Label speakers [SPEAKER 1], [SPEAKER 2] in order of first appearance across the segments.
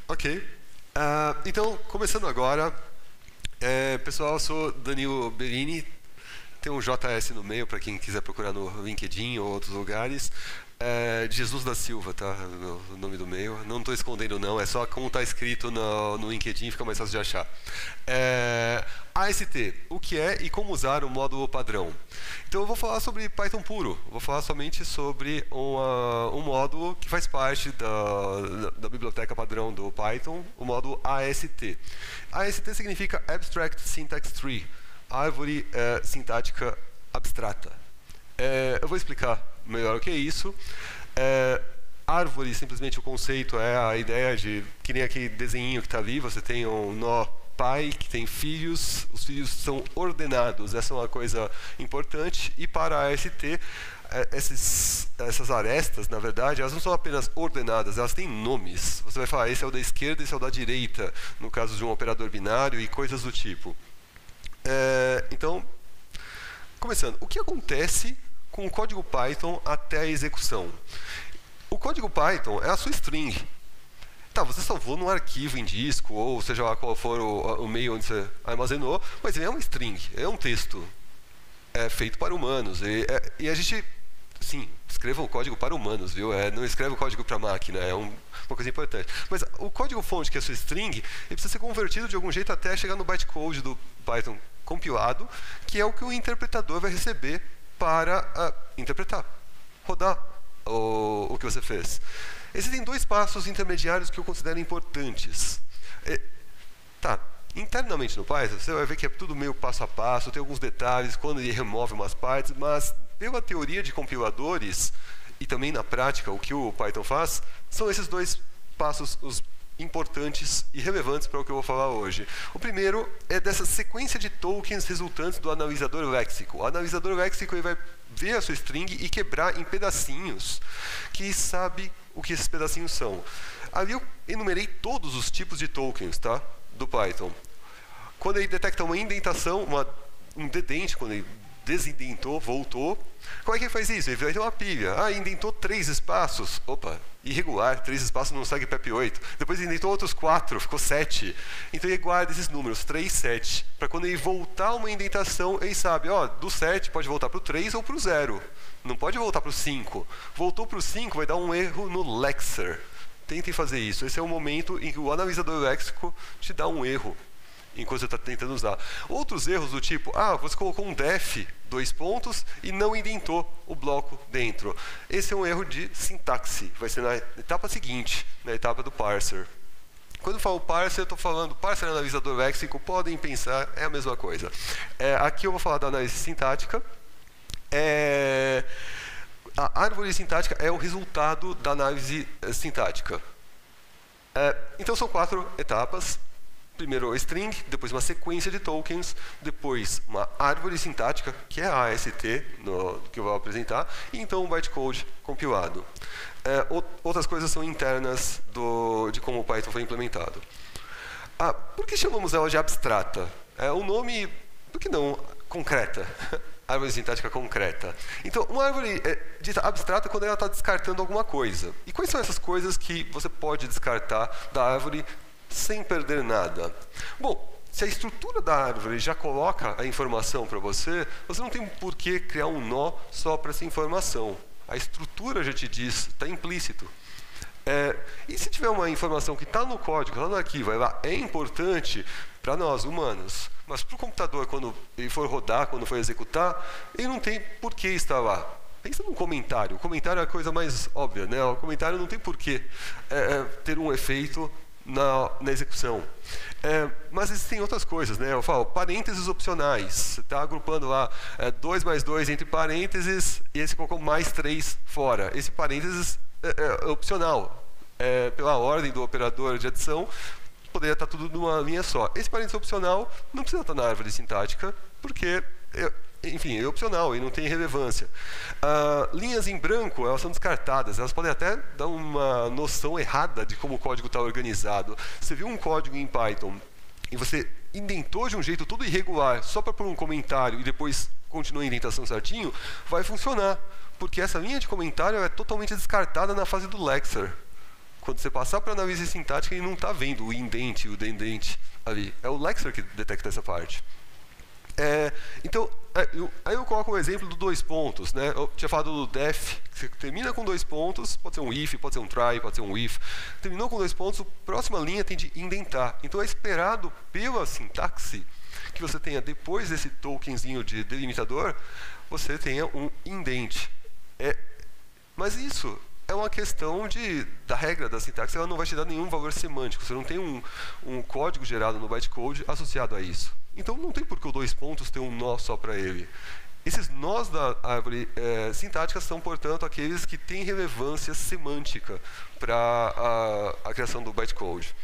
[SPEAKER 1] Ok. Então, começando agora, pessoal, eu sou Danilo Berini, tem um JS no meio para quem quiser procurar no LinkedIn ou outros lugares. Jesus da Silva, tá? O nome do meio. Não estou escondendo, não, é só como está escrito no LinkedIn, fica mais fácil de achar. AST, o que é e como usar o módulo padrão. Então eu vou falar sobre Python puro, vou falar somente sobre um módulo que faz parte da biblioteca padrão do Python, o módulo AST. AST significa Abstract Syntax Tree, árvore sintática abstrata. Eu vou explicar melhor o que é isso. Árvore, simplesmente o conceito é a ideia de, que nem aquele desenho que está ali, você tem um nó pai que tem filhos, os filhos são ordenados, essa é uma coisa importante, e para a AST, essas arestas, na verdade, elas não são apenas ordenadas, elas têm nomes. Você vai falar, esse é o da esquerda, esse é o da direita, no caso de um operador binário e coisas do tipo. Então, começando, o que acontece com o código Python até a execução? O código Python é a sua string. Tá, você salvou num arquivo em disco, ou seja lá qual for o meio onde você armazenou, mas ele é uma string, é um texto. É feito para humanos. E a gente, sim, escreva o código para humanos, viu? Não escreve o código para máquina, é uma coisa importante. Mas o código-fonte, que é a sua string, ele precisa ser convertido de algum jeito até chegar no bytecode do Python compilado, que é o que o interpretador vai receber para interpretar, rodar o que você fez. Existem dois passos intermediários que eu considero importantes. Internamente no Python, você vai ver que é tudo meio passo a passo, tem alguns detalhes, quando ele remove umas partes, mas pela teoria de compiladores e também na prática, o que o Python faz, são esses dois passos os importantes e relevantes para o que eu vou falar hoje. O primeiro é dessa sequência de tokens resultantes do analisador léxico. O analisador léxico ele vai ver a sua string e quebrar em pedacinhos que sabe o que esses pedacinhos são. Ali eu enumerei todos os tipos de tokens, tá, do Python. Quando ele detecta uma indentação, um dedente, quando ele desindentou, voltou, como é que ele faz isso? Ele vai ter uma pilha. Indentou 3 espaços. Opa, irregular, 3 espaços não segue PEP8. Depois indentou outros 4, ficou 7. Então ele guarda esses números, 3, 7. Para quando ele voltar uma indentação, ele sabe, do 7 pode voltar para o 3 ou para o 0. Não pode voltar para o 5. Voltou para o 5, vai dar um erro no lexer. Tentem fazer isso. Esse é o momento em que o analisador léxico te dá um erro enquanto você está tentando usar. Outros erros do tipo, você colocou um def, 2 pontos, e não indentou o bloco dentro. Esse é um erro de sintaxe, vai ser na etapa seguinte, na etapa do parser. Quando eu falo parser, eu estou falando parser analisador léxico, podem pensar, é a mesma coisa. Aqui eu vou falar da análise sintática. A árvore sintática é o resultado da análise sintática. Então são 4 etapas. Primeiro a string, depois uma sequência de tokens, depois uma árvore sintática, que é a AST, que eu vou apresentar, e então um bytecode compilado. Outras coisas são internas de como o Python foi implementado. Por que chamamos ela de abstrata? O nome, por que não concreta? Árvore sintática concreta. Então, uma árvore é dita abstrata quando ela está descartando alguma coisa. E quais são essas coisas que você pode descartar da árvore sem perder nada? Bom, se a estrutura da árvore já coloca a informação para você, você não tem por que criar um nó só para essa informação. A estrutura já te diz, está implícito. E se tiver uma informação que está no código, está no arquivo, ela é importante para nós, humanos, mas para o computador, quando ele for rodar, quando for executar, ele não tem por que estar lá. Pensa num comentário. O comentário é a coisa mais óbvia, né? O comentário não tem por que ter um efeito na execução. Mas existem outras coisas, né? Eu falo parênteses opcionais. Você está agrupando lá 2 mais 2 entre parênteses e esse colocou mais 3 fora. Esse parênteses é opcional. Pela ordem do operador de adição, poderia estar tudo numa linha só. Esse parênteses opcional não precisa estar na árvore sintática, porque enfim, é opcional e não tem relevância. Linhas em branco, elas são descartadas. Elas podem até dar uma noção errada de como o código está organizado. Você viu um código em Python e você indentou de um jeito todo irregular, só para pôr um comentário e depois continua a indentação certinho, vai funcionar. Porque essa linha de comentário é totalmente descartada na fase do lexer. Quando você passar para a análise sintática, ele não está vendo o indente e o dendente ali. É o Lexer que detecta essa parte. Então, aí eu coloco o exemplo do 2 pontos. Né? Eu tinha falado do def, que você termina com 2 pontos, pode ser um if, pode ser um try, pode ser um if. Terminou com 2 pontos, a próxima linha tem de indentar. Então é esperado pela sintaxe que você tenha, depois desse tokenzinho de delimitador, você tenha um indente. Mas isso é uma questão da regra da sintaxe, ela não vai te dar nenhum valor semântico. Você não tem um código gerado no bytecode associado a isso. Então não tem por que o 2 pontos ter um nó só para ele. Esses nós da árvore sintática são, portanto, aqueles que têm relevância semântica para a criação do bytecode.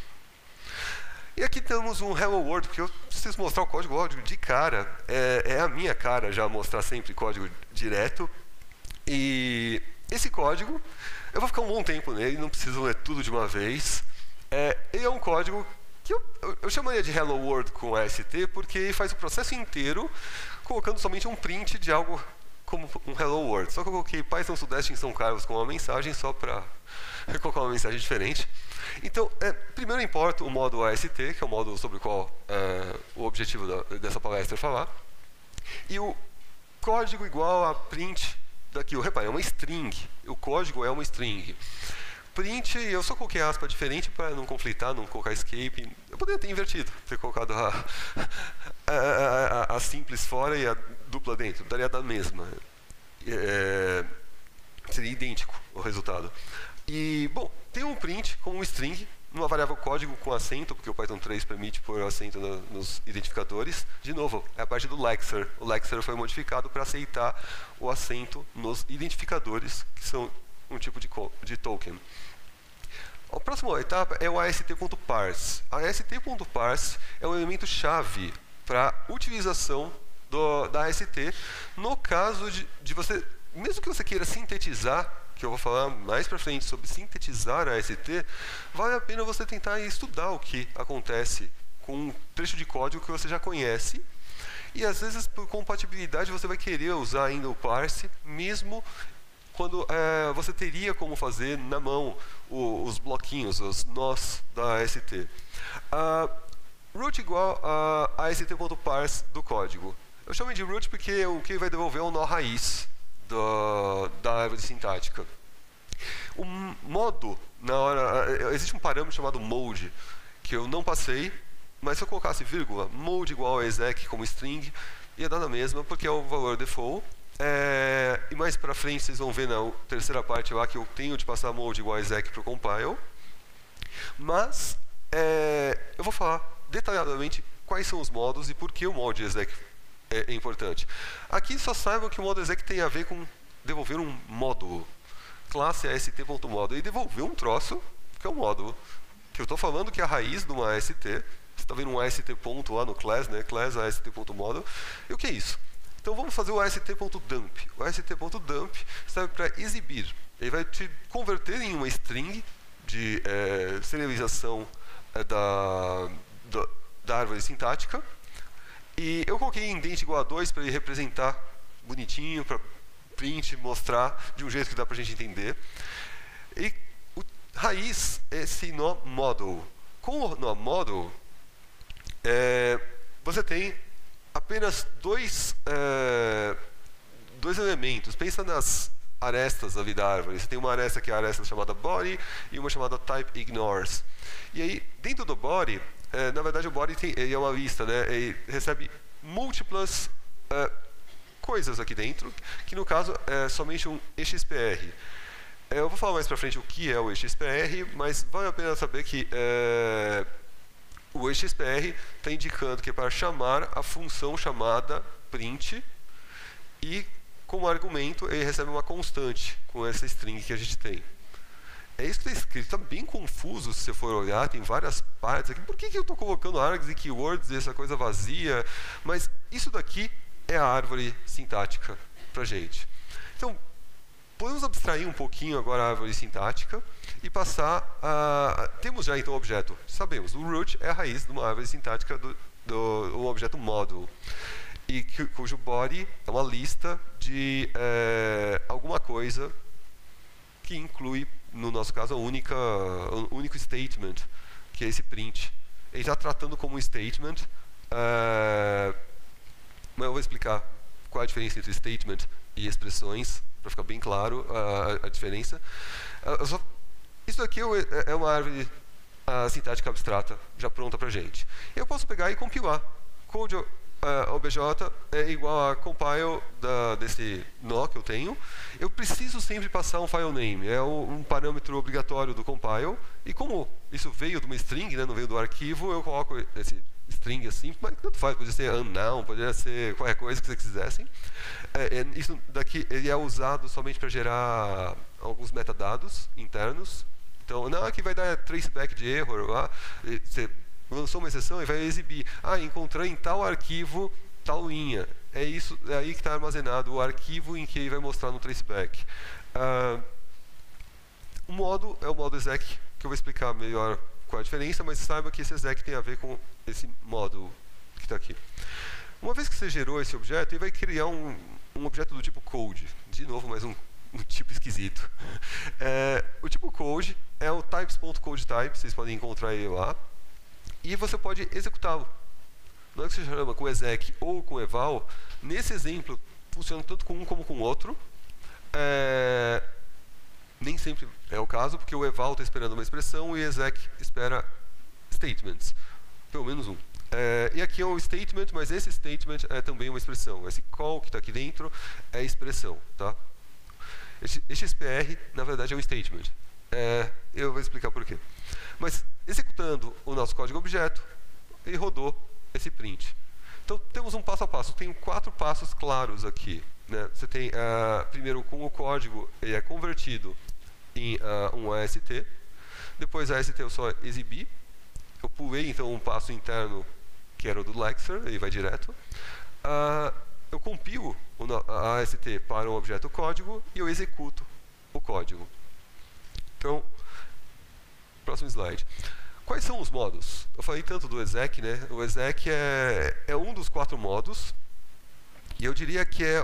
[SPEAKER 1] E aqui temos um Hello World, porque eu preciso mostrar o código de cara. É a minha cara já mostrar sempre código direto. E esse código, eu vou ficar um bom tempo nele, não preciso ler tudo de uma vez. Ele é um código que eu chamaria de Hello World com AST, porque ele faz o processo inteiro colocando somente um print de algo como um Hello World. Só que eu coloquei Python Sudeste em São Carlos com uma mensagem, só para colocar uma mensagem diferente. Então, primeiro importo o módulo AST, que é o módulo sobre o qual o objetivo dessa palestra é falar. E o código igual a print daquilo. Repare, é uma string. O código é uma string. Print, eu só coloquei aspa diferente para não conflitar, não colocar escape. Eu poderia ter invertido, ter colocado a simples fora e a dupla dentro. Daria da mesma. Seria idêntico o resultado. E, bom, tem um print com um string, numa variável código com acento, porque o Python 3 permite pôr acento nos identificadores. De novo, é a parte do Lexer. O Lexer foi modificado para aceitar o acento nos identificadores, que são um tipo de token. A próxima etapa é o AST.parse. A AST.parse é um elemento-chave para a utilização da AST no caso de você, mesmo que você queira sintetizar, que eu vou falar mais para frente sobre sintetizar a AST, vale a pena você tentar estudar o que acontece com um trecho de código que você já conhece, e às vezes por compatibilidade você vai querer usar ainda o parse, mesmo quando você teria como fazer na mão os bloquinhos, os nós da AST. Root igual a AST.parse do código. Eu chamo de root porque o que vai devolver é o nó raiz da árvore sintática. O modo, existe um parâmetro chamado mode, que eu não passei, mas se eu colocasse vírgula, mode igual a exec como string, ia dar na mesma, porque é o valor default. E mais para frente vocês vão ver na terceira parte lá que eu tenho de passar mode igual a exec para o compile. Mas eu vou falar detalhadamente quais são os modos e por que o mode exec é importante. Aqui só saibam que o modo exec tem a ver com devolver um módulo. Classe AST.módulo. E devolver um troço, que é um módulo. Que eu estou falando que é a raiz de uma AST. Você está vendo um AST ponto lá no class, né? Class AST.módulo. E o que é isso? Então vamos fazer o AST.dump. O AST.dump serve para exibir. Ele vai te converter em uma string de serialização da árvore sintática. E eu coloquei indente igual a 2 para ele representar bonitinho, para print, mostrar de um jeito que dá para a gente entender. E o raiz é esse nó model. Com o nó model, você tem apenas dois elementos. Pensa nas arestas ali da árvore. Você tem uma aresta que é a aresta chamada body e uma chamada type ignores. E aí, dentro do body, na verdade o body é uma lista, né? Ele recebe múltiplas coisas aqui dentro, que no caso é somente um EXPR. Eu vou falar mais pra frente o que é o EXPR, mas vale a pena saber que o EXPR está indicando que é para chamar a função chamada print e, como argumento, ele recebe uma constante com essa string que a gente tem. É isso que está escrito, está bem confuso se você for olhar, tem várias partes aqui. Por que eu estou colocando args e keywords e essa coisa vazia? Mas isso daqui é a árvore sintática para a gente. Então, podemos abstrair um pouquinho agora a árvore sintática e passar a... Temos já então o objeto, sabemos, o root é a raiz de uma árvore sintática do objeto model, e cujo body é uma lista de alguma coisa que inclui no nosso caso, o único statement, que é esse print. Ele está tratando como um statement, mas eu vou explicar qual é a diferença entre statement e expressões, para ficar bem claro a diferença. Isso aqui é uma árvore sintática abstrata já pronta para a gente. Eu posso pegar e compilar. Code OBJ é igual a compile desse nó que eu tenho. Eu preciso sempre passar um file name, é um parâmetro obrigatório do compile. E como isso veio de uma string, né, não veio do arquivo, eu coloco esse string assim, mas tanto faz, podia ser unknown, poderia ser qualquer coisa que vocês quisessem. Isso daqui ele é usado somente para gerar alguns metadados internos. Então, não, aqui vai dar traceback de erro, você lançou uma exceção e vai exibir. Encontrei em tal arquivo tal linha. É aí que está armazenado o arquivo em que ele vai mostrar no traceback. O modo é o modo exec, que eu vou explicar melhor qual é a diferença, mas saiba que esse exec tem a ver com esse modo que está aqui. Uma vez que você gerou esse objeto, ele vai criar um objeto do tipo code. De novo, mais um tipo esquisito. O tipo code é o types.codetype, vocês podem encontrar ele lá. E você pode executá-lo. Na hora que você chama com exec ou com eval, nesse exemplo, funciona tanto com um como com o outro. Nem sempre é o caso, porque o eval está esperando uma expressão e o exec espera statements. Pelo menos um. E aqui é um statement, mas esse statement é também uma expressão. Esse call que está aqui dentro é expressão. Tá? Este XPR, na verdade, é um statement. Eu vou explicar por quê. Mas, executando o nosso código objeto, ele rodou esse print. Então, temos um passo a passo. Tenho 4 passos claros aqui. Né? Você tem, primeiro, com o código, ele é convertido em um AST. Depois, a AST eu só exibi. Eu pulei, então, um passo interno, que era o do Lexer, ele vai direto. Eu compilo a AST para um objeto código e eu executo o código. Então, próximo slide. Quais são os modos? Eu falei tanto do exec, né? O exec é um dos 4 modos. E eu diria que é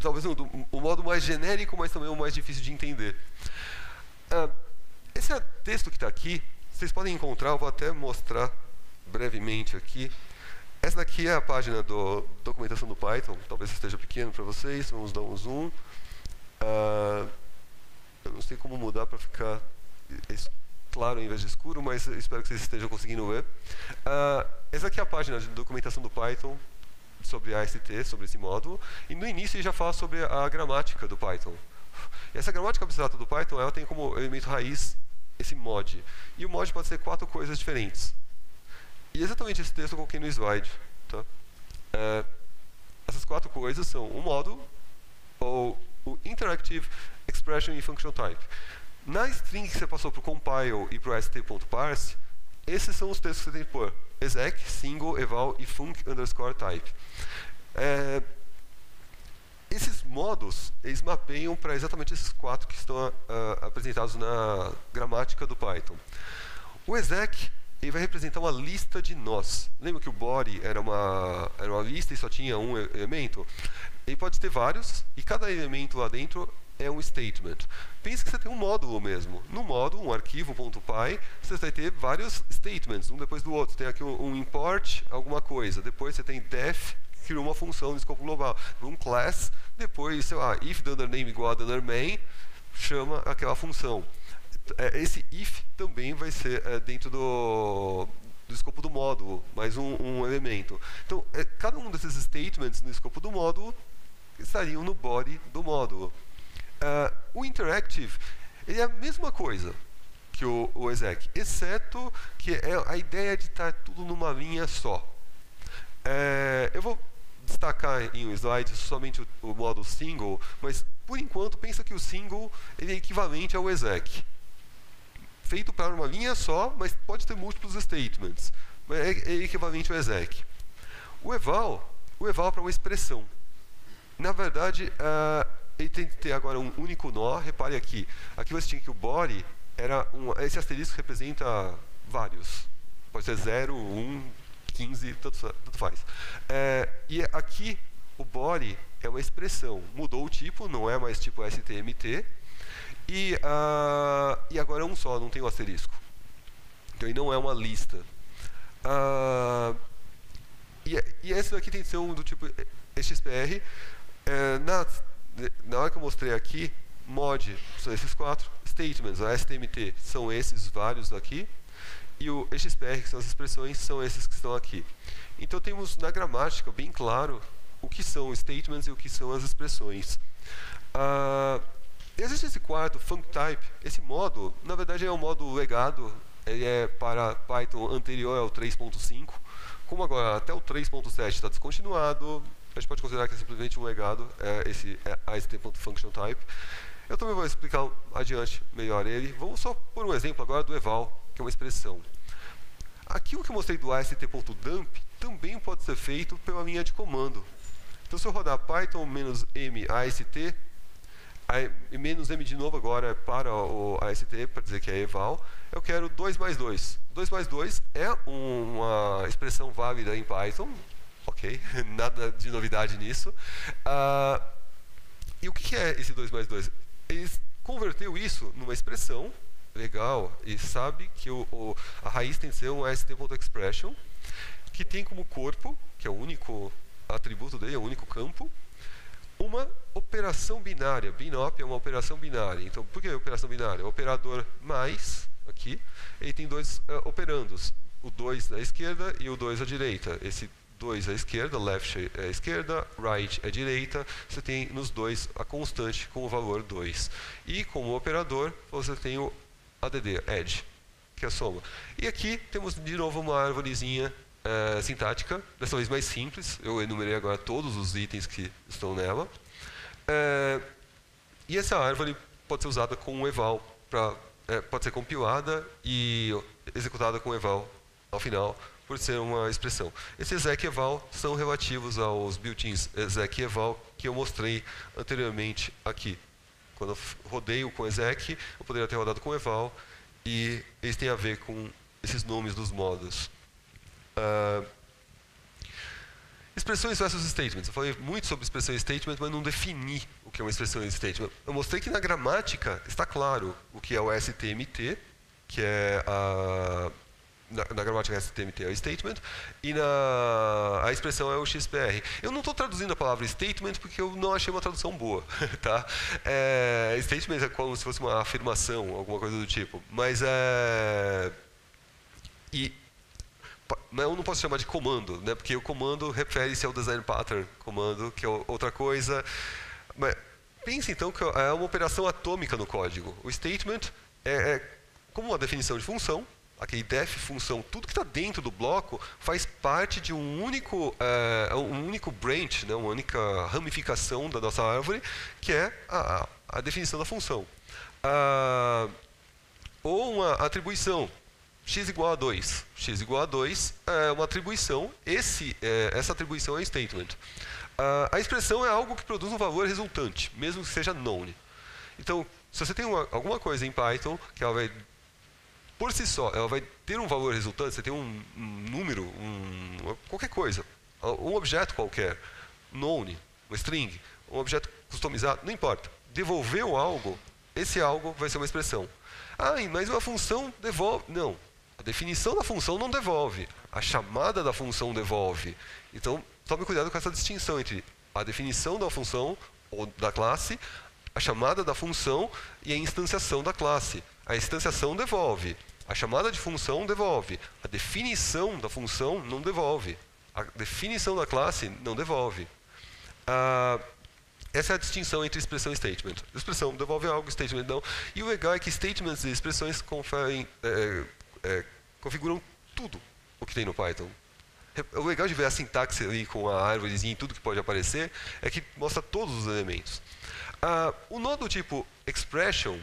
[SPEAKER 1] talvez o modo mais genérico, mas também o mais difícil de entender. Esse texto que está aqui, vocês podem encontrar, eu vou até mostrar brevemente aqui. Essa daqui é a página da documentação do Python. Talvez esteja pequeno para vocês, vamos dar um zoom. Eu não sei como mudar para ficar claro em vez de escuro, mas espero que vocês estejam conseguindo ver. Essa aqui é a página de documentação do Python sobre AST, sobre esse módulo. E no início ele já fala sobre a gramática do Python. E essa gramática abstrata do Python, ela tem como elemento raiz esse mod. E o mod pode ser 4 coisas diferentes. E exatamente esse texto eu coloquei no slide. Tá? Essas 4 coisas são o modo, ou o interactive, expression e function type. Na string que você passou para o compile e para o st.parse, esses são os textos que você tem que pôr. Exec, single, eval e func_type. Esses modos, eles mapeiam para exatamente esses 4 que estão apresentados na gramática do Python. O exec, ele vai representar uma lista de nós. Lembra que o body era uma lista e só tinha um elemento? Ele pode ter vários, e cada elemento lá dentro é um statement. Pense que você tem um módulo mesmo. No módulo, um arquivo .py, você vai ter vários statements, um depois do outro. Tem aqui um import, alguma coisa. Depois você tem def, que criou uma função no escopo global. Um class, depois, sei lá, if $name igual a $main, chama aquela função. Esse if também vai ser dentro do escopo do módulo, mais um elemento. Então, cada um desses statements no escopo do módulo estariam no body do módulo. O interactive, ele é a mesma coisa que o exec, exceto que é a ideia de estar tudo numa linha só. Eu vou destacar em um slide somente o modo single, mas por enquanto pensa que o single ele é equivalente ao exec. Feito para uma linha só, mas pode ter múltiplos statements. Mas é equivalente ao exec. O eval é para uma expressão. Na verdade, ele tem que ter agora um único nó. Repare aqui. Aqui você tinha que o body era esse asterisco representa vários. Pode ser 0, 1, 15, tanto faz. E aqui o body é uma expressão. Mudou o tipo, não é mais tipo STMT. E agora é um só, não tem o asterisco. Então, ele não é uma lista. E esse daqui tem que ser um do tipo XPR. Na hora que eu mostrei aqui, mod são esses 4, statements, a STMT, são esses vários aqui, e o XPR, que são as expressões, são esses que estão aqui. Então temos na gramática bem claro o que são os statements e o que são as expressões. Existe esse quarto, functype. Esse modo, na verdade, é um modo legado. Ele é para Python anterior ao 3.5. Como agora até o 3.7 está descontinuado, a gente pode considerar que é simplesmente um legado, esse AST.FunctionType. Eu também vou explicar adiante melhor ele. Vamos só por um exemplo agora do eval, que é uma expressão. Aqui o que eu mostrei do AST.dump também pode ser feito pela linha de comando. Então, se eu rodar Python-m AST, menos m de novo agora para o AST, para dizer que é eval, eu quero 2 mais 2. 2 mais 2 é uma expressão válida em Python, ok, nada de novidade nisso. E o que é esse 2 mais 2? Ele converteu isso numa expressão legal e sabe que a raiz tem que ser um AST.expression, que tem como corpo, que é o único atributo dele, é o único campo, uma operação binária. Binop é uma operação binária. Então, por que operação binária? O operador mais, aqui, ele tem 2 operandos. O 2 à esquerda e o 2 à direita. Esse 2 à esquerda, left é à esquerda, right é à direita. Você tem nos dois a constante com o valor 2. E como operador, você tem o ADD, add, que é a soma. E aqui temos de novo uma árvorezinha sintática, dessa vez mais simples. Eu enumerei agora todos os itens que estão nela. E essa árvore pode ser usada com um eval, pode ser compilada e executada com eval ao final, por ser uma expressão. Esses exec e eval são relativos aos built-ins exec e eval que eu mostrei anteriormente aqui. Quando eu rodei com exec, eu poderia ter rodado com eval, e eles têm a ver com esses nomes dos modos. Expressões versus statements. Eu falei muito sobre expressão e statement, mas não defini o que é uma expressão e statement. Eu mostrei que na gramática está claro o que é o STMT, que é na gramática STMT é o statement, e a expressão é o XPR. Eu não estou traduzindo a palavra statement porque eu não achei uma tradução boa. Tá? Statement é como se fosse uma afirmação, alguma coisa do tipo. Mas eu não posso chamar de comando, né? Porque o comando refere-se ao design pattern comando, que é outra coisa. Mas pense então que é uma operação atômica no código. O statement é como uma definição de função, aquele def função, tudo que está dentro do bloco faz parte de um único branch, né? Uma única ramificação da nossa árvore, que é a definição da função. Ou uma atribuição. X igual a 2. X igual a 2 é uma atribuição. Essa atribuição é um statement. A expressão é algo que produz um valor resultante, mesmo que seja known. Então, se você tem alguma coisa em Python, que ela vai, por si só, ela vai ter um valor resultante, você tem um número, qualquer coisa, um objeto qualquer, known, uma string, um objeto customizado, não importa. Devolveu algo, esse algo vai ser uma expressão. Mas uma função devolve. Não. A definição da função não devolve. A chamada da função devolve. Então, tome cuidado com essa distinção entre a definição da função ou da classe, a chamada da função e a instanciação da classe. A instanciação devolve. A chamada de função devolve. A definição da função não devolve. A definição da classe não devolve. Essa é a distinção entre expressão e statement. A expressão devolve algo, statement não. E o legal é que statements e expressões configuram tudo o que tem no Python. O legal de ver a sintaxe ali com a árvorezinha e tudo que pode aparecer é que mostra todos os elementos. O nó do tipo expression,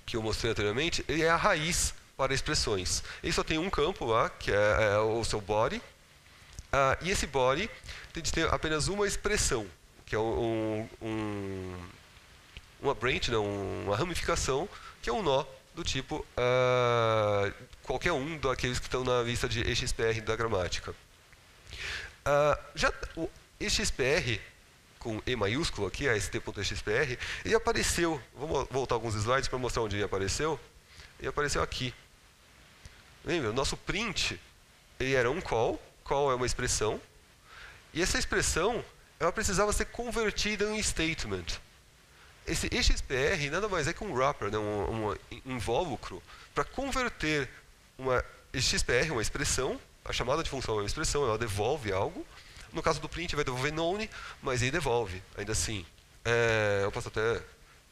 [SPEAKER 1] que eu mostrei anteriormente, ele é a raiz para expressões. Ele só tem um campo lá, que é o seu body, e esse body tem de ter apenas uma expressão, que é uma branch, né, uma ramificação, que é um nó do tipo qualquer um daqueles que estão na lista de EXPR da gramática. Já o EXPR com E maiúsculo aqui, AST.xpr, e apareceu, vamos voltar alguns slides para mostrar onde ele apareceu. Ele apareceu aqui. Lembra? O nosso print ele era um call é uma expressão, e essa expressão ela precisava ser convertida em um statement. Esse XPR nada mais é que um wrapper, né? um invólucro, para converter uma XPR, uma expressão, a chamada de função é uma expressão, ela devolve algo. No caso do print vai devolver none, mas ele devolve, ainda assim. Eu posso até,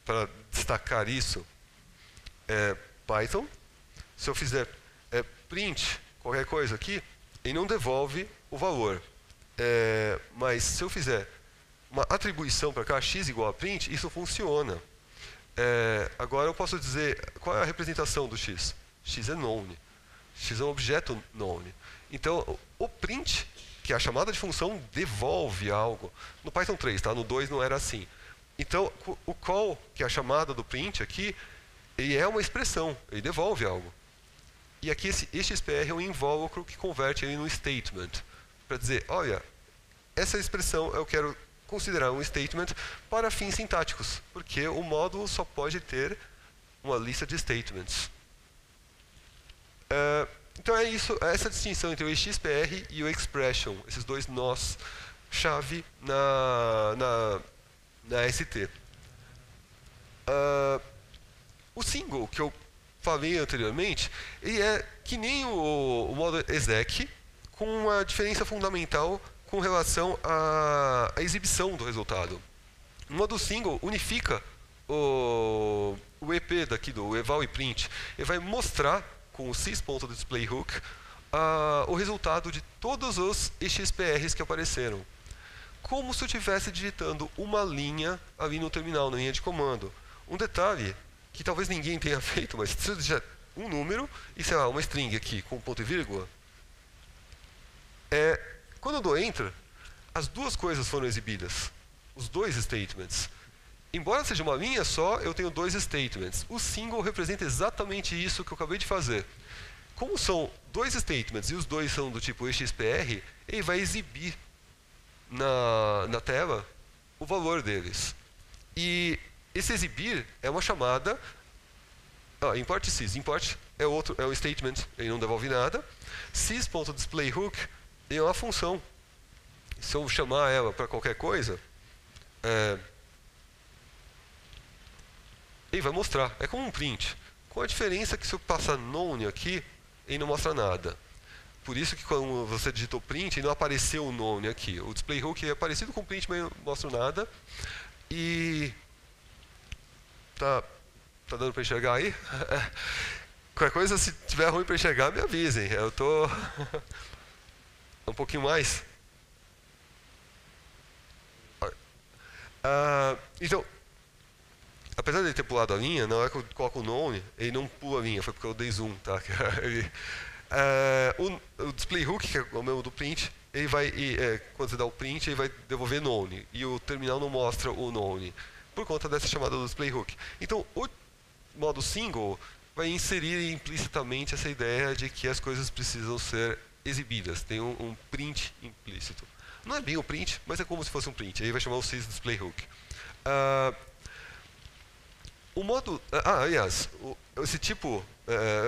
[SPEAKER 1] para destacar isso, Python, se eu fizer print qualquer coisa aqui, ele não devolve o valor. Mas se eu fizer uma atribuição para cá, x igual a print, isso funciona. Agora eu posso dizer qual é a representação do x. X é none. X é um objeto none. Então, o print, que é a chamada de função, devolve algo. No Python 3, tá? No 2 não era assim. Então, o call, que é a chamada do print aqui, ele é uma expressão, ele devolve algo. E aqui esse XPR é um invólucro que converte ele num statement. Para dizer, olha, essa expressão eu quero considerar um statement para fins sintáticos, porque o módulo só pode ter uma lista de statements. Então é isso, essa distinção entre o XPR e o expression, esses dois nós chave na ST. O single que eu falei anteriormente, ele é que nem o modo exec, com uma diferença fundamental com relação à exibição do resultado. O modo single unifica o EP daqui do eval e print. Ele vai mostrar com o sys.displayHook o resultado de todos os XPRs que apareceram. Como se eu estivesse digitando uma linha ali no terminal, na linha de comando. Um detalhe que talvez ninguém tenha feito, mas se eu digitar um número e, sei lá, uma string aqui com ponto e vírgula, quando eu dou Enter, as duas coisas foram exibidas. Os dois statements. Embora seja uma linha só, eu tenho dois statements. O single representa exatamente isso que eu acabei de fazer. Como são dois statements e os dois são do tipo XPR, ele vai exibir na tela o valor deles. E esse exibir é uma chamada import sys. Import é um statement, ele não devolve nada. Sys.displayHook é uma função. Se eu chamar ela para qualquer coisa, ele vai mostrar. É como um print. Com a diferença que se eu passar none aqui, ele não mostra nada. Por isso que quando você digitou print, ele não apareceu o none aqui. O displayHook é parecido com print, mas não mostra nada. E tá dando para enxergar aí? Qualquer coisa, se tiver ruim para enxergar, me avisem. Eu tô um pouquinho mais. Então, apesar de ele ter pulado a linha, na hora que eu coloco o none, ele não pula a linha, foi porque eu dei zoom, tá? O displayHook, que é o mesmo do print, ele vai, quando você dá o print, ele vai devolver none, e o terminal não mostra o none, por conta dessa chamada do displayHook. Então, o modo single vai inserir implicitamente essa ideia de que as coisas precisam ser exibidas, tem um print implícito. Não é bem o print, mas é como se fosse um print, aí vai chamar o sys.displayHook. O modo, aliás,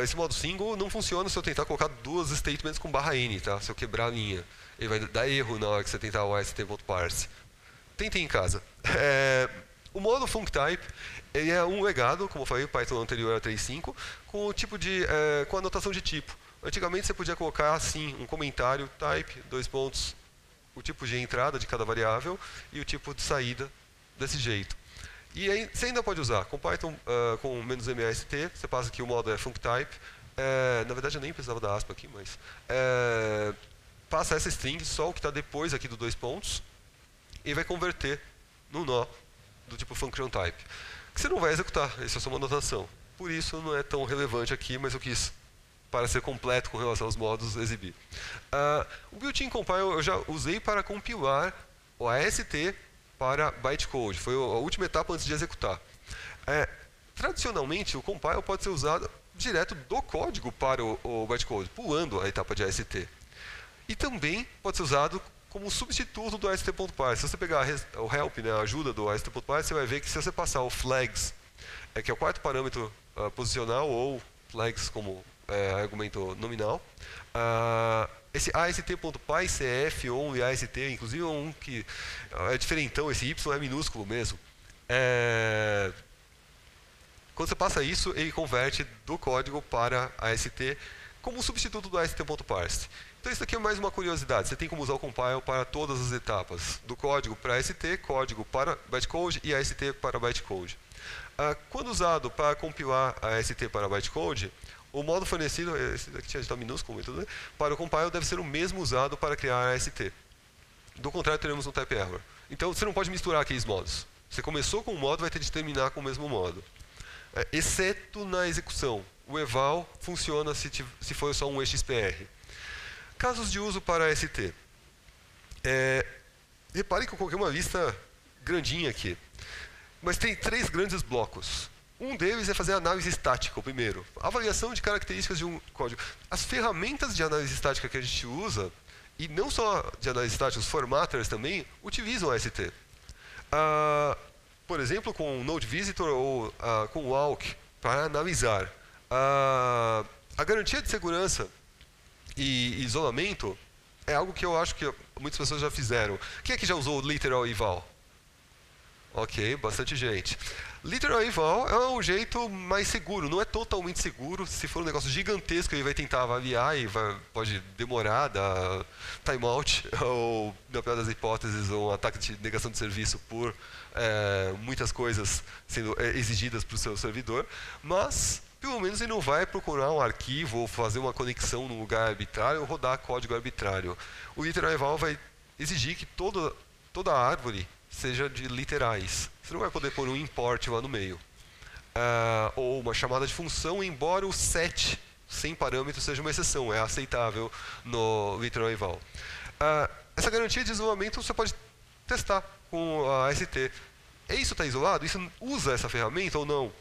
[SPEAKER 1] esse modo single não funciona se eu tentar colocar duas statements com /n, tá? Se eu quebrar a linha, ele vai dar erro na hora que você tentar o ast.parse. Tentem em casa. O modo functype, ele é um legado, como eu falei, o Python anterior era 3.5, com o tipo com a notação de tipo. Antigamente você podia colocar assim um comentário type, dois pontos, o tipo de entrada de cada variável e o tipo de saída desse jeito. E aí você ainda pode usar com Python com "-mast", você passa aqui o modo functype. Na verdade eu nem precisava da aspa aqui, mas passa essa string, só o que está depois aqui dos dois pontos, e vai converter no nó do tipo function type, que você não vai executar, isso é só uma notação. Por isso não é tão relevante aqui, mas eu quis, para ser completo com relação aos modos, exibir. O built-in compile eu já usei para compilar o AST para bytecode. Foi a última etapa antes de executar. Tradicionalmente, o compile pode ser usado direto do código para o bytecode, pulando a etapa de AST. E também pode ser usado como substituto do AST.parse. Se você pegar o help, né, a ajuda do AST.parse, você vai ver que se você passar o flags, que é o quarto parâmetro posicional, ou flags como argumento nominal, esse AST.py, CF, ON e AST, inclusive um que é diferentão, esse Y é minúsculo mesmo. Quando você passa isso, ele converte do código para AST como substituto do AST.parse. Então isso aqui é mais uma curiosidade. Você tem como usar o compile para todas as etapas, do código para AST, código para bytecode e AST para bytecode. Quando usado para compilar a AST para bytecode, o modo fornecido, esse daqui tinha de minúsculo, né, para o compile deve ser o mesmo usado para criar a AST. Do contrário, teremos um type error. Então você não pode misturar aqueles modos. Você começou com um modo, vai ter de terminar com o mesmo modo. Exceto na execução. O eval funciona se for só um EXPR. Casos de uso para AST. Repare que eu coloquei uma lista grandinha aqui. Mas tem 3 grandes blocos. Um deles é fazer análise estática, o primeiro. Avaliação de características de um código. As ferramentas de análise estática que a gente usa, e não só de análise estática, os formatters também, utilizam AST. Por exemplo, com o Node Visitor ou com o Walk, para analisar. A garantia de segurança e isolamento é algo que eu acho que muitas pessoas já fizeram. Quem é que já usou literal eval? Ok, bastante gente. Literal eval é um jeito mais seguro, não é totalmente seguro. Se for um negócio gigantesco, ele vai tentar avaliar e pode demorar, dar timeout, ou, na pior das hipóteses, um ataque de negação de serviço por muitas coisas sendo exigidas para o seu servidor. Mas, pelo menos, ele não vai procurar um arquivo ou fazer uma conexão num lugar arbitrário ou rodar código arbitrário. O literal eval vai exigir que toda a árvore seja de literais. Você não vai poder pôr um import lá no meio. Ou uma chamada de função, embora o set sem parâmetros seja uma exceção, é aceitável no literal eval. Essa garantia de isolamento você pode testar com a AST. Isso está isolado? Isso usa essa ferramenta ou não?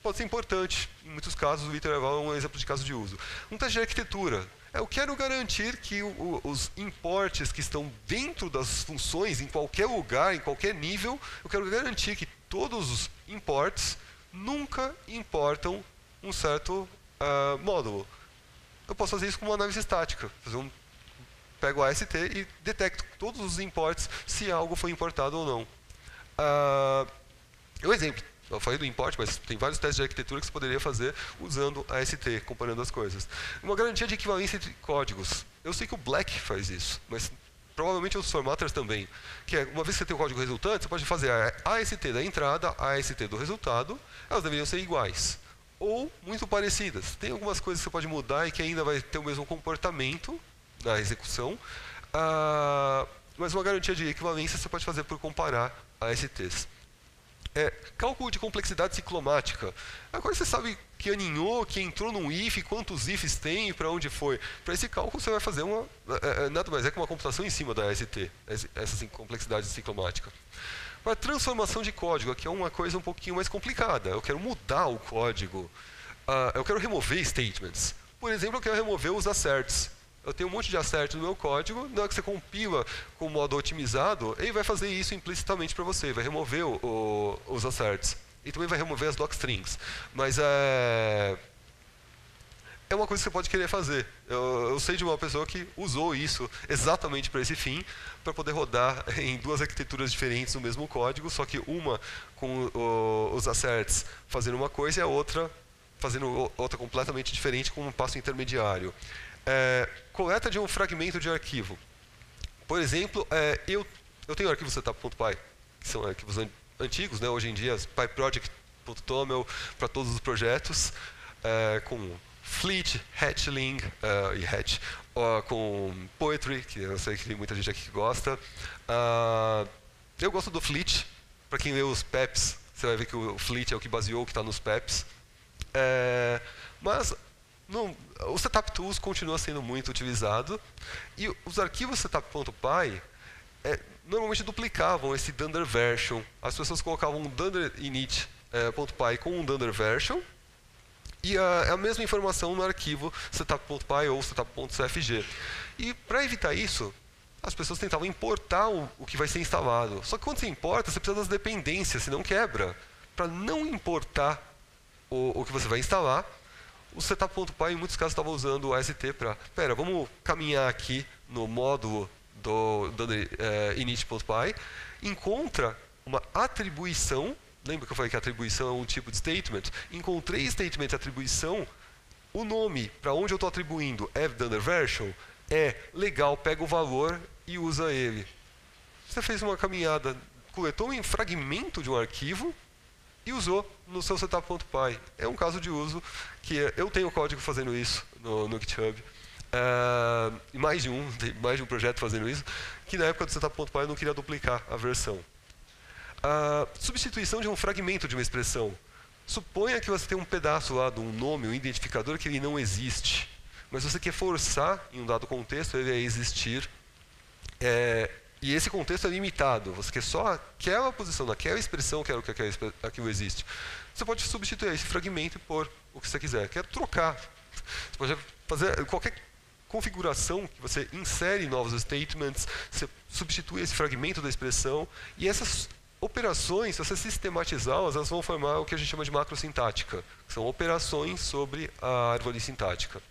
[SPEAKER 1] Pode ser importante. Em muitos casos, o literal eval é um exemplo de caso de uso. Um teste de arquitetura. Eu quero garantir que os imports que estão dentro das funções, em qualquer lugar, em qualquer nível, eu quero garantir que todos os imports nunca importam um certo módulo. Eu posso fazer isso com uma análise estática. Pego a AST e detecto todos os imports se algo foi importado ou não. Um exemplo. Eu falei do import, mas tem vários testes de arquitetura que você poderia fazer usando a AST, comparando as coisas. Uma garantia de equivalência entre códigos. Eu sei que o Black faz isso, mas provavelmente os formatters também. Que é, uma vez que você tem o código resultante, você pode fazer a AST da entrada, a AST do resultado, elas deveriam ser iguais. Ou muito parecidas. Tem algumas coisas que você pode mudar e que ainda vai ter o mesmo comportamento na execução, mas uma garantia de equivalência você pode fazer por comparar ASTs. Cálculo de complexidade ciclomática. Agora você sabe que aninhou, que entrou num if, quantos ifs tem e para onde foi. Para esse cálculo você vai fazer nada mais é que uma computação em cima da AST, essa complexidade ciclomática. Para transformação de código, aqui é uma coisa um pouquinho mais complicada. Eu quero mudar o código. Eu quero remover statements. Por exemplo, eu quero remover os asserts. Eu tenho um monte de assert no meu código, na hora que você compila com o modo otimizado, ele vai fazer isso implicitamente para você, vai remover os asserts. E também vai remover as docstrings. Mas é uma coisa que você pode querer fazer. Eu sei de uma pessoa que usou isso exatamente para esse fim, para poder rodar em 2 arquiteturas diferentes no mesmo código, só que uma com os asserts fazendo uma coisa e a outra fazendo outra completamente diferente com um passo intermediário. Coleta de um fragmento de arquivo. Por exemplo, eu tenho arquivos setup.py, que são arquivos antigos, né? Hoje em dia, pyproject.toml para todos os projetos, com Fleet, Hatchling e Hatch, com Poetry, que eu sei que tem muita gente aqui que gosta. Eu gosto do Fleet, para quem lê os PEPs, você vai ver que o Fleet é o que baseou o que está nos PEPs. Mas o Setup Tools continua sendo muito utilizado e os arquivos setup.py normalmente duplicavam esse dunder version. As pessoas colocavam um dunder init.py com um dunder version e a mesma informação no arquivo setup.py ou setup.cfg. E para evitar isso, as pessoas tentavam importar o que vai ser instalado. Só que quando você importa, você precisa das dependências, senão quebra. Para não importar o que você vai instalar, o setup.py em muitos casos estava usando o AST para, vamos caminhar aqui no módulo do init.py, encontra uma atribuição, lembra que eu falei que a atribuição é um tipo de statement? Encontrei statement de atribuição, o nome para onde eu estou atribuindo é version, legal, pega o valor e usa ele. Você fez uma caminhada, coletou um fragmento de um arquivo e usou no seu setup.py. É um caso de uso que eu tenho código fazendo isso no GitHub. Mais de um projeto fazendo isso, que na época do setup.py eu não queria duplicar a versão. Substituição de um fragmento de uma expressão. Suponha que você tem um pedaço lá de um nome, um identificador que ele não existe, mas você quer forçar em um dado contexto ele a existir, e esse contexto é limitado. Você quer só aquela posição, naquela expressão que aquilo existe. Você pode substituir esse fragmento e pôr o que você quiser. Quer trocar. Você pode fazer qualquer configuração que você insere novos statements, você substitui esse fragmento da expressão, e essas operações, se você sistematizá-las, elas vão formar o que a gente chama de macrosintática, que são operações sobre a árvore sintática.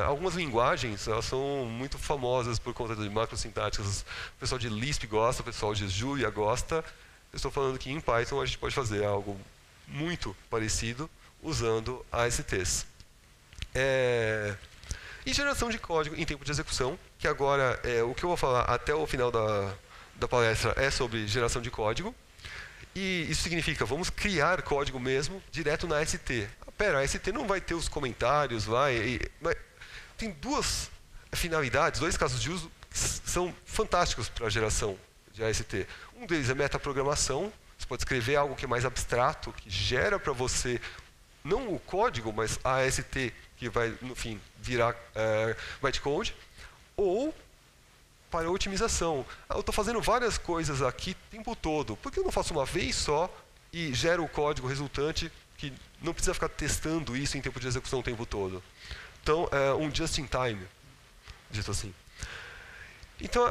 [SPEAKER 1] Algumas linguagens elas são muito famosas por conta de macrosintáticas. O pessoal de Lisp gosta, o pessoal de Julia gosta. Eu estou falando que em Python a gente pode fazer algo muito parecido usando ASTs. E geração de código em tempo de execução, que agora o que eu vou falar até o final da palestra é sobre geração de código. E isso significa, vamos criar código mesmo direto na AST. A AST não vai ter os comentários, mas tem duas finalidades, dois casos de uso que são fantásticos para a geração de AST. Um deles é metaprogramação. Você pode escrever algo que é mais abstrato, que gera para você, não o código, mas a AST, que vai, no fim, virar bytecode. Ou para otimização. Eu estou fazendo várias coisas aqui o tempo todo. Por que eu não faço uma vez só e gero o código resultante que não precisa ficar testando isso em tempo de execução o tempo todo? Então, um just-in-time, dito assim. Então,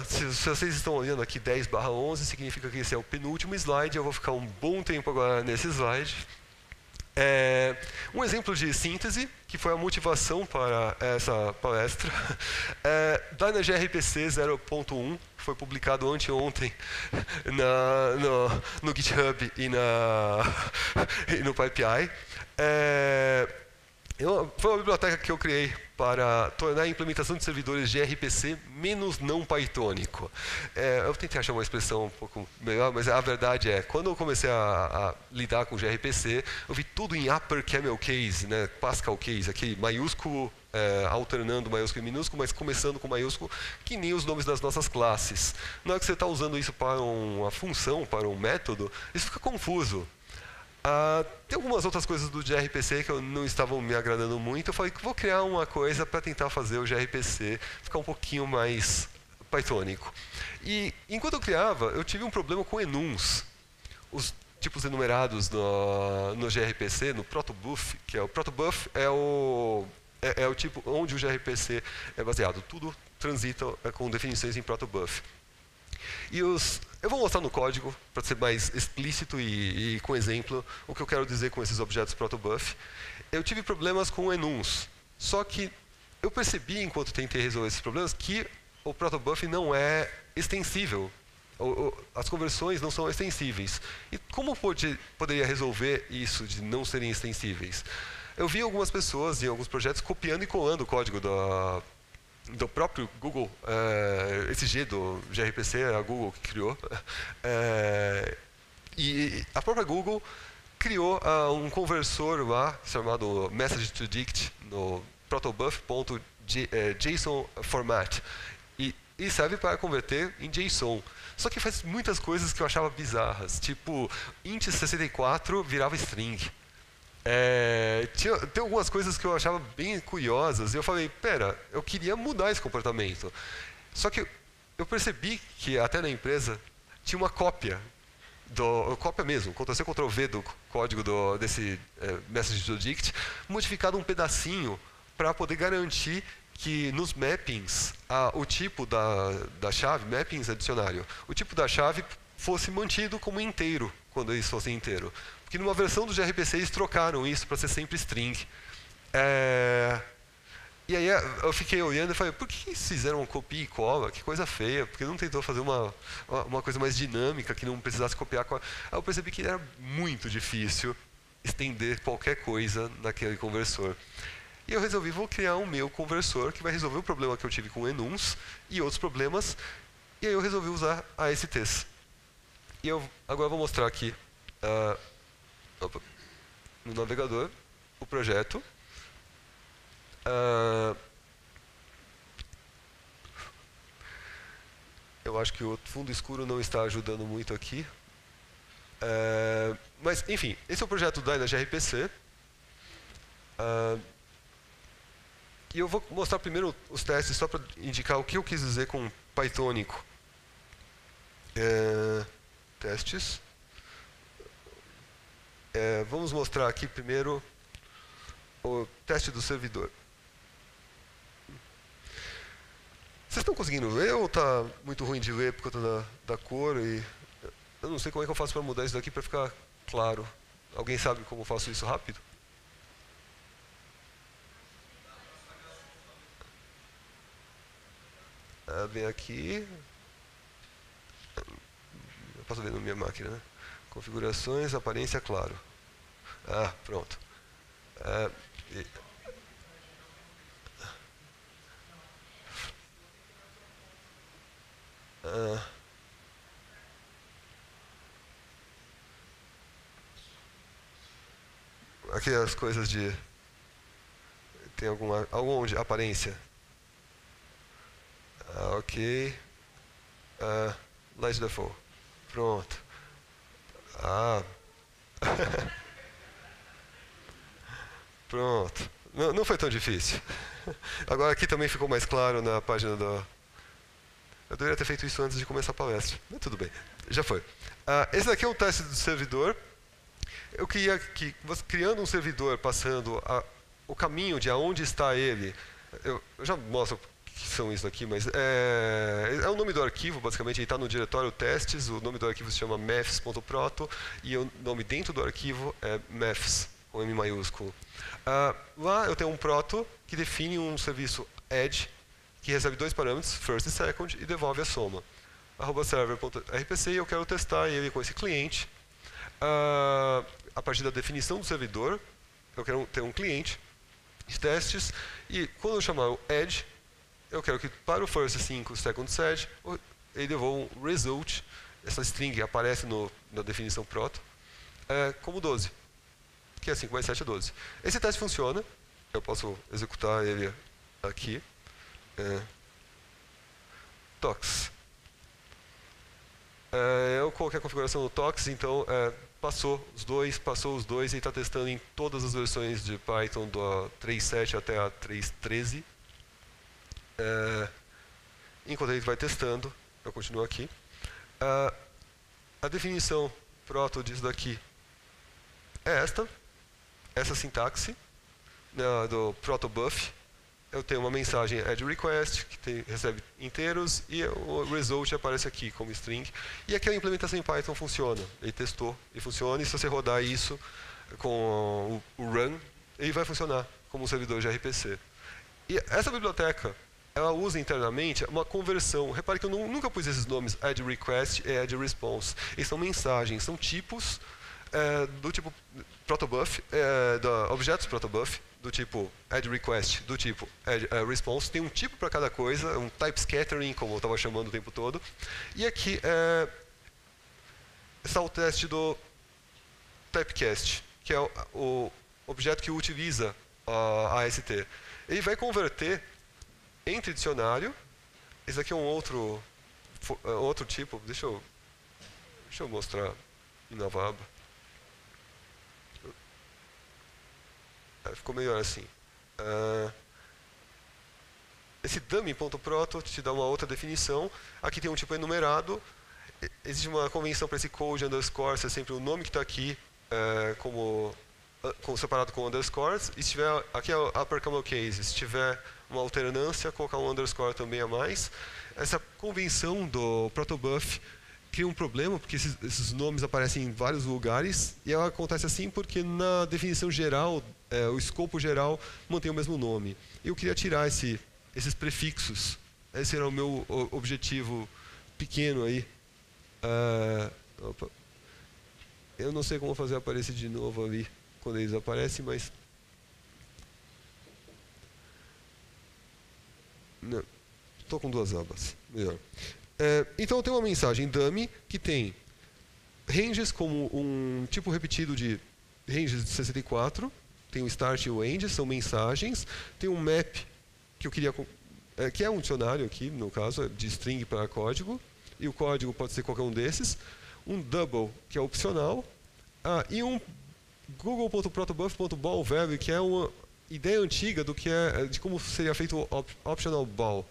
[SPEAKER 1] se vocês estão olhando aqui 10/11, significa que esse é o penúltimo slide. Eu vou ficar um bom tempo agora nesse slide. Um exemplo de síntese, que foi a motivação para essa palestra, DynaGRPC 0.1, foi publicado anteontem no GitHub e no PyPI. Foi uma biblioteca que eu criei para tornar a implementação de servidores de RPC menos não pythônico. Eu tentei achar uma expressão um pouco melhor, mas a verdade é, quando eu comecei a lidar com gRPC, eu vi tudo em upper camel case, né, Pascal case, aquele maiúsculo alternando maiúsculo e minúsculo, mas começando com maiúsculo, que nem os nomes das nossas classes. Na hora que você está usando isso para uma função, para um método, isso fica confuso. Tem algumas outras coisas do gRPC que eu não estavam me agradando muito. Eu falei que vou criar uma coisa para tentar fazer o gRPC ficar um pouquinho mais pythônico. E enquanto eu criava, eu tive um problema com enums. Os tipos enumerados no gRPC, no protobuf, que é o protobuf é o tipo onde o gRPC é baseado. Tudo transita com definições em protobuf. Eu vou mostrar no código, para ser mais explícito e com exemplo, o que eu quero dizer com esses objetos protobuf. Eu tive problemas com enums, só que eu percebi, enquanto tentei resolver esses problemas, que o protobuf não é extensível. As conversões não são extensíveis. E como poderia resolver isso de não serem extensíveis? Eu vi algumas pessoas em alguns projetos copiando e colando o código do próprio Google, esse G do gRPC é a Google que criou, e a própria Google criou um conversor lá chamado message to dict no protobuf.json format e serve para converter em JSON. Só que faz muitas coisas que eu achava bizarras, tipo int64 virava string. Tem algumas coisas que eu achava bem curiosas e eu falei, eu queria mudar esse comportamento. Só que eu percebi que até na empresa tinha uma cópia mesmo, Ctrl+C, Ctrl+V do código desse message to dict, modificado um pedacinho para poder garantir que nos mappings, o tipo da chave, mappings é dicionário, o tipo da chave fosse mantido como inteiro, quando eles fossem inteiro. Porque numa versão do gRPC eles trocaram isso para ser sempre string. E aí eu fiquei olhando e falei, por que eles fizeram um copia e cola? Que coisa feia, porque não tentou fazer uma coisa mais dinâmica, que não precisasse copiar. Aí eu percebi que era muito difícil estender qualquer coisa naquele conversor. E eu resolvi, vou criar um meu conversor que vai resolver o problema que eu tive com enums e outros problemas. E aí eu resolvi usar ASTs. E eu agora vou mostrar aqui no navegador o projeto. Eu acho que o fundo escuro não está ajudando muito aqui. Mas, enfim, esse é o projeto da gRPC. E eu vou mostrar primeiro os testes, só para indicar o que eu quis dizer com Pythonico. Testes. Vamos mostrar aqui primeiro o teste do servidor. Vocês estão conseguindo ler ou está muito ruim de ler por conta da cor? Eu não sei como é que eu faço para mudar isso daqui para ficar claro. Alguém sabe como eu faço isso rápido? Vem aqui. Eu posso ver na minha máquina, né? Configurações, aparência, claro. Pronto. Aqui as coisas de... Tem algum de aparência? Ok. Light default. Pronto. Pronto. Não foi tão difícil. Agora aqui também ficou mais claro na página do... Eu deveria ter feito isso antes de começar a palestra. Mas tudo bem. Já foi. Esse daqui é um teste do servidor. Eu queria que, criando um servidor, passando o caminho de aonde está ele... Eu já mostro que são isso aqui, mas é o nome do arquivo, basicamente, ele está no diretório testes, o nome do arquivo se chama maths.proto, e o nome dentro do arquivo é maths, com M maiúsculo. Lá eu tenho um proto que define um serviço edge, que recebe dois parâmetros, first e second, e devolve a soma. @server.rpc, e eu quero testar ele com esse cliente. A partir da definição do servidor, eu quero ter um cliente de testes, e quando eu chamar o edge, eu quero que para o first 5, second set, ele devolva um result, essa string aparece na definição proto, como 12, que é 5 mais 7 é 12. Esse teste funciona, eu posso executar ele aqui. Tox. Eu coloquei a configuração do Tox, então passou os dois e está testando em todas as versões de Python do 3.7 até a 3.13. Enquanto ele vai testando, eu continuo aqui. A definição proto disso daqui é essa sintaxe, né, do protobuf. Eu tenho uma mensagem add request, que recebe inteiros, e o result aparece aqui como string. E aqui a implementação em Python funciona. Ele testou e funciona, e se você rodar isso com o run, ele vai funcionar como um servidor de RPC. E essa biblioteca, ela usa internamente uma conversão. Repare que eu nunca pus esses nomes add request e add response. Eles são mensagens, são tipos do tipo protobuf, objetos protobuf, do tipo add request, do tipo add response. Tem um tipo para cada coisa, um type scattering, como eu estava chamando o tempo todo. E aqui está o teste do typecast, que é o objeto que utiliza a AST. Ele vai converter entre dicionário. Esse aqui é um outro tipo. Deixa eu mostrar em nova aba. Ficou melhor assim. Esse dummy.proto te dá uma outra definição. Aqui tem um tipo enumerado. Existe uma convenção para esse code underscore ser sempre o nome que está aqui como separado com underscores, e se tiver, aqui é o upper camel case, se tiver uma alternância, colocar um underscore também a mais. Essa convenção do protobuf cria um problema, porque esses nomes aparecem em vários lugares, e ela acontece assim porque na definição geral, o escopo geral mantém o mesmo nome. Eu queria tirar esses prefixos. Esse era o meu objetivo pequeno aí. Opa. Eu não sei como fazer aparecer de novo ali, quando eles aparecem, mas... Não, estou com duas abas, melhor. Então eu tenho uma mensagem dummy que tem ranges como um tipo repetido de ranges de 64, tem o start e o end, são mensagens, tem um map que eu queria, que é um dicionário aqui, no caso, de string para código, e o código pode ser qualquer um desses, um double, que é opcional, e um google.protobuf.ball_value, que é uma ideia antiga de como seria feito o optional ball.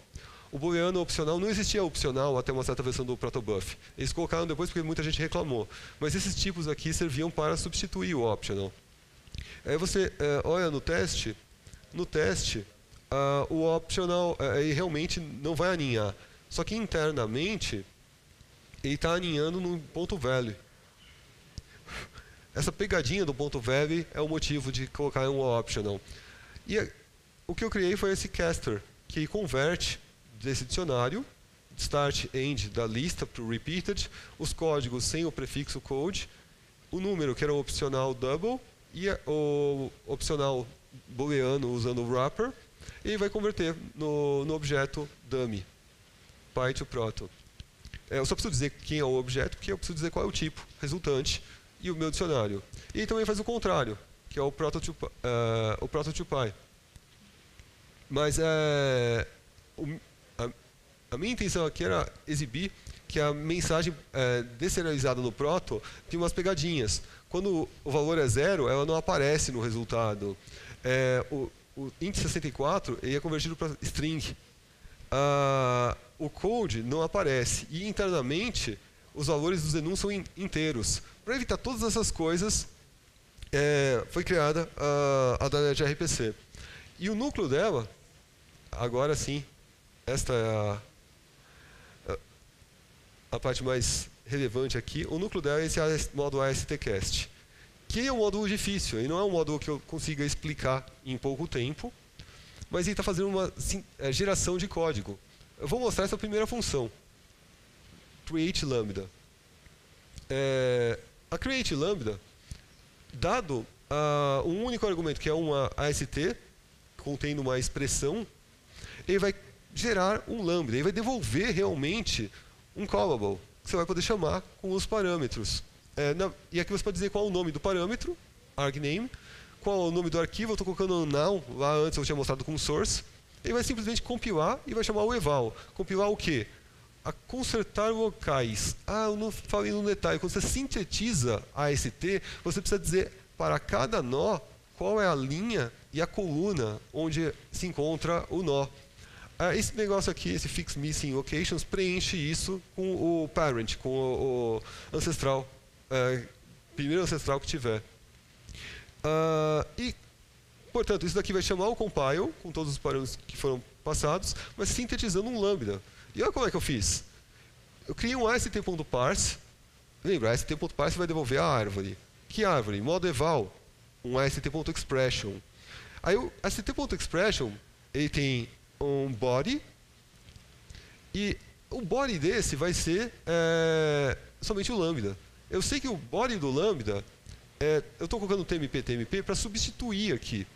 [SPEAKER 1] O booleano opcional não existia opcional até uma certa versão do protobuf. Eles colocaram depois porque muita gente reclamou. Mas esses tipos aqui serviam para substituir o optional. Aí você olha no teste, o optional realmente não vai aninhar. Só que internamente ele está aninhando no ponto value. Essa pegadinha do ponto value é o motivo de colocar um optional. E o que eu criei foi esse caster, que converte desse dicionário, start, end da lista para o repeated, os códigos sem o prefixo code, o número que era o opcional double e o opcional booleano usando o wrapper, e vai converter no objeto dummy, py to proto. Eu só preciso dizer quem é o objeto, porque eu preciso dizer qual é o tipo resultante e o meu dicionário. E também faz o contrário, que é o proto to py. Mas a minha intenção aqui era exibir que a mensagem deserializada no proto tem umas pegadinhas. Quando o valor é 0, ela não aparece no resultado. O int 64 ele é convertido para string. O code não aparece. E internamente, os valores dos enums são inteiros. Para evitar todas essas coisas, foi criada a .NET RPC. E o núcleo dela, agora sim, esta é a parte mais relevante aqui. O núcleo dela é esse módulo ASTcast, que é um módulo difícil, e não é um módulo que eu consiga explicar em pouco tempo, mas ele está fazendo uma geração de código. Eu vou mostrar essa primeira função, create lambda. A create lambda, dado um único argumento, que é uma AST, contendo uma expressão, ele vai gerar um lambda, ele vai devolver realmente um callable, que você vai poder chamar com os parâmetros. E aqui você pode dizer qual é o nome do parâmetro, argname, qual é o nome do arquivo, eu estou colocando now, lá antes eu tinha mostrado com source, ele vai simplesmente compilar e vai chamar o eval. Compilar o quê? A consertar vocais. Eu não falei no detalhe, quando você sintetiza a AST, você precisa dizer para cada nó qual é a linha e a coluna onde se encontra o nó. Esse negócio aqui, esse fix missing locations, preenche isso com o parent, com o ancestral, primeiro ancestral que tiver. E, portanto, isso daqui vai chamar o compile, com todos os parâmetros que foram passados, mas sintetizando um lambda. E olha como é que eu fiz. Eu criei um ast.parse. Lembra, ast.parse vai devolver a árvore. Que árvore? Modo eval, um ast.expression. Aí o ast.expression, ele tem um body, e o body desse vai ser somente o lambda. Eu sei que o body do lambda, eu estou colocando tmp para substituir aqui.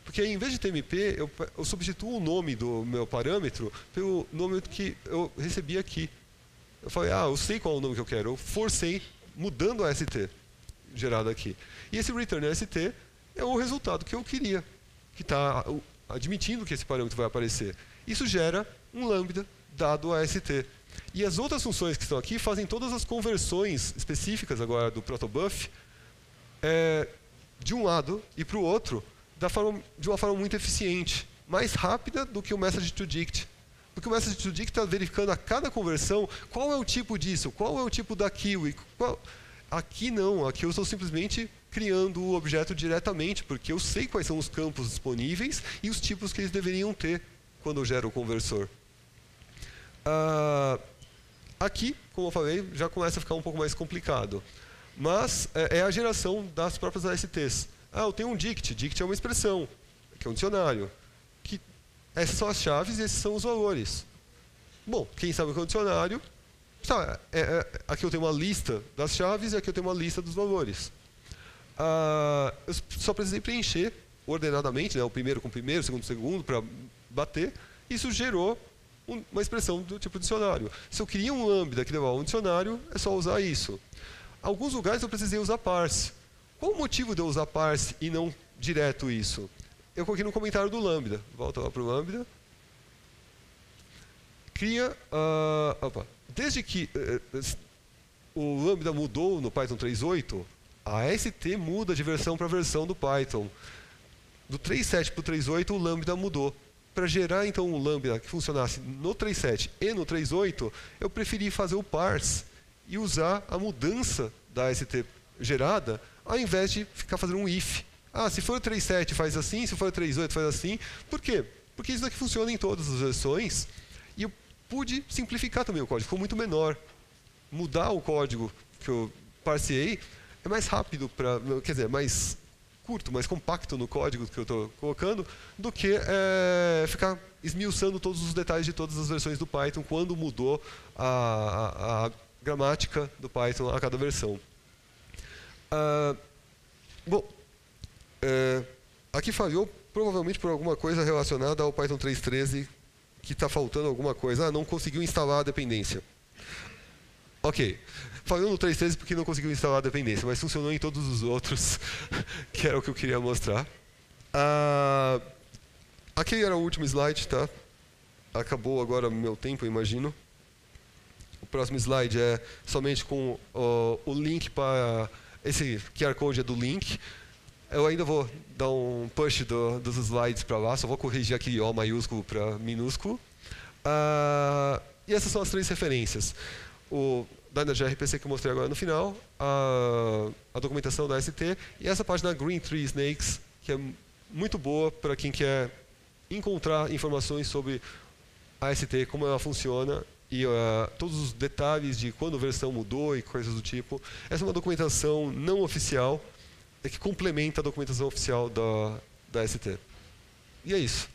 [SPEAKER 1] Porque aí, em vez de tmp, eu substituo o nome do meu parâmetro pelo nome que eu recebi aqui. Eu falei, eu sei qual é o nome que eu quero. Eu forcei mudando a st gerado aqui. E esse return st é o resultado que eu queria, que está admitindo que esse parâmetro vai aparecer. Isso gera um lambda dado a st. E as outras funções que estão aqui fazem todas as conversões específicas agora do protobuf de um lado e para o outro de uma forma muito eficiente, mais rápida do que o message to dict. Porque o message to dict está verificando a cada conversão qual é o tipo disso, qual é o tipo daquilo. Aqui não, aqui eu estou simplesmente criando o objeto diretamente, porque eu sei quais são os campos disponíveis e os tipos que eles deveriam ter quando eu gero o conversor. Aqui, como eu falei, já começa a ficar um pouco mais complicado. Mas é a geração das próprias ASTs. Eu tenho um dict. Dict é uma expressão, que é um dicionário. Essas são as chaves e esses são os valores. Bom, quem sabe o que é um dicionário, sabe, aqui eu tenho uma lista das chaves e aqui eu tenho uma lista dos valores. Eu só precisei preencher ordenadamente, né, o primeiro com o primeiro, o segundo com o segundo, para bater. Isso gerou uma expressão do tipo dicionário. Se eu queria um lambda que levava um dicionário, é só usar isso. Alguns lugares eu precisei usar parse. Qual o motivo de eu usar parse e não direto isso? Eu coloquei no comentário do lambda. Volta lá para o lambda. Cria... Desde que o lambda mudou no Python 3.8, a AST muda de versão para versão do Python. Do 3.7 para o 3.8, o lambda mudou. Para gerar, então, um lambda que funcionasse no 3.7 e no 3.8, eu preferi fazer o parse e usar a mudança da AST gerada, ao invés de ficar fazendo um if. Se for o 3.7 faz assim, se for o 3.8 faz assim. Por quê? Porque isso daqui funciona em todas as versões. E eu pude simplificar também o código, ficou muito menor. Mudar o código que eu parseei é mais rápido, quer dizer, mais curto, mais compacto no código que eu estou colocando, do que ficar esmiuçando todos os detalhes de todas as versões do Python quando mudou a gramática do Python a cada versão. Aqui falhou provavelmente por alguma coisa relacionada ao Python 3.13, que está faltando alguma coisa. Não conseguiu instalar a dependência. Ok. Falhou no 3.13 porque não conseguiu instalar a dependência, mas funcionou em todos os outros, que era o que eu queria mostrar. Aqui era o último slide, tá? Acabou agora o meu tempo, eu imagino. O próximo slide é somente com o link para... Esse QR Code é do link. Eu ainda vou dar um push dos slides para lá, só vou corrigir aqui O maiúsculo para minúsculo. E essas são as 3 referências. O DynaGRPC que eu mostrei agora no final, a documentação da AST e essa página Green Tree Snakes, que é muito boa para quem quer encontrar informações sobre a AST, como ela funciona e todos os detalhes de quando a versão mudou e coisas do tipo. Essa é uma documentação não oficial que complementa a documentação oficial da AST. E é isso.